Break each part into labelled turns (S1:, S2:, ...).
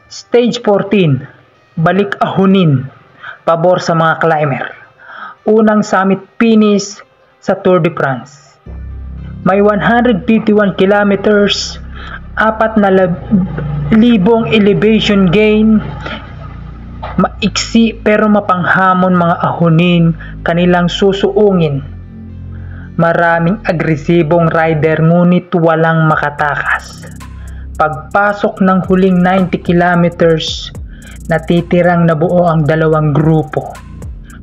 S1: Stage 14, balik ahunin, pabor sa mga climber. Unang summit finish sa Tour de France. May 151 kilometers, 4,000 elevation gain, maiksi pero mapanghamon mga ahunin kanilang susuungin. Maraming agresibong rider ngunit walang makatakas. Pagpasok ng huling 90 kilometers, natitirang nabuo ang dalawang grupo.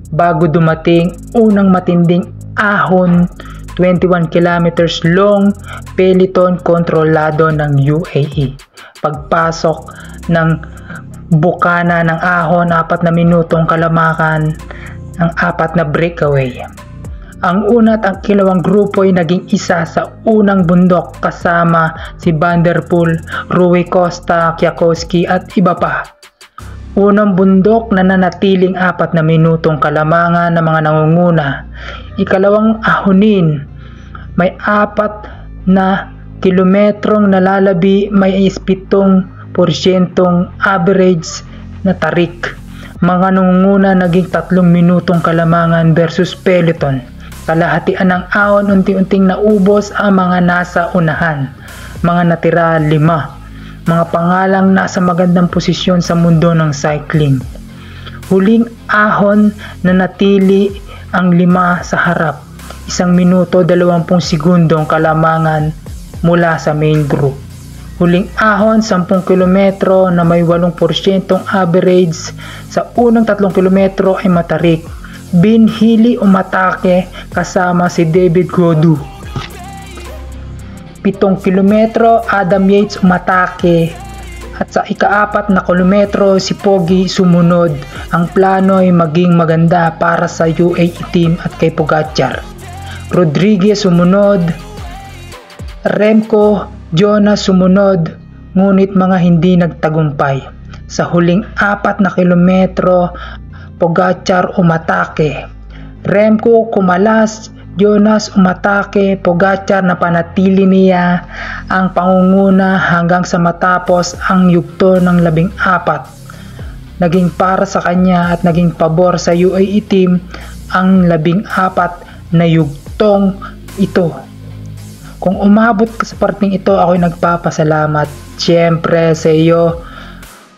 S1: Bago dumating unang matinding ahon, 21 kilometers long peloton kontrolado ng UAE. Pagpasok ng bukana ng ahon, 4 na minutong kalamakan ang 4 na breakaway. Ang una at ang kilawang grupo ay naging isa sa unang bundok kasama si Van der Poel, Rui Costa, Kwiatkowski at iba pa. Unang bundok na nanatiling 4 na minutong kalamangan ng mga nangunguna. Ikalawang ahunin, may 4 na kilometrong nalalabi, may 7% average na tarik. Mga nangunguna naging 3 minutong kalamangan versus peloton. Kalahatian ng ahon, unti-unting naubos ang mga nasa unahan. Mga natira 5. Mga pangalang nasa magandang posisyon sa mundo ng cycling. Huling ahon na natili ang 5 sa harap. 1 minuto 20 segundong kalamangan mula sa main group. Huling ahon 10 kilometro na may 8% average. Sa unang 3 kilometro ay matarik. Binhili umatake kasama si David Gaudu. 7 kilometro, Adam Yates umatake. At sa ika-4 na kilometro, si Poggi sumunod. Ang plano ay maging maganda para sa UAE team at kay Pogacar. Rodriguez sumunod. Remco, Jonas sumunod. Ngunit mga hindi nagtagumpay. Sa huling 4 na kilometro, Pogacar umatake. Remco kumalas, Jonas umatake, Pogacar na panatili niya ang pangunguna hanggang sa matapos ang yugto ng 14. Naging para sa kanya at naging pabor sa UAE team ang 14 na yugtong ito. Kung umabot ka sa parting ito, ako'y nagpapasalamat. Siyempre sa iyo,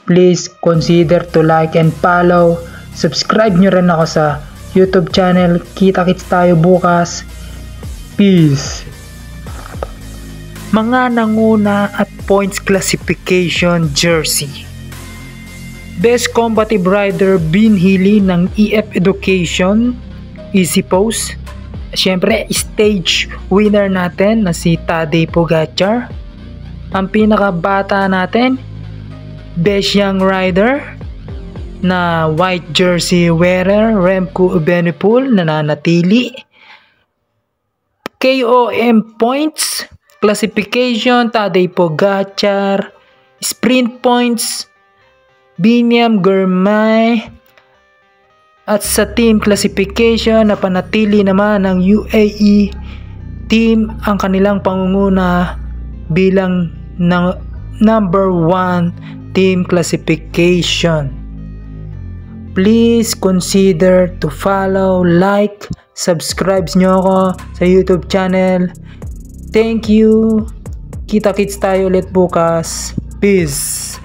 S1: please consider to like and follow. Subscribe nyo rin ako sa YouTube channel. Kita-kits tayo bukas. Peace. Mga nanguna at points classification jersey. Best combative rider Binhili ng EF Education, Easy Pose. Siyempre, stage winner natin na si Tadej Pogacar. Ang pinakabata natin, Best Young Rider na white jersey wearer, Remco Evenepoel na nanatili. KOM points classification, Tadej Pogacar. Sprint points, Biniam Girmay. At sa team classification, napanatili naman ng UAE team ang kanilang pangunguna bilang ng number 1 team classification. Please consider to follow, like, subscribe nyo ako sa YouTube channel. Thank you. Kita-kits tayo ulit bukas. Peace.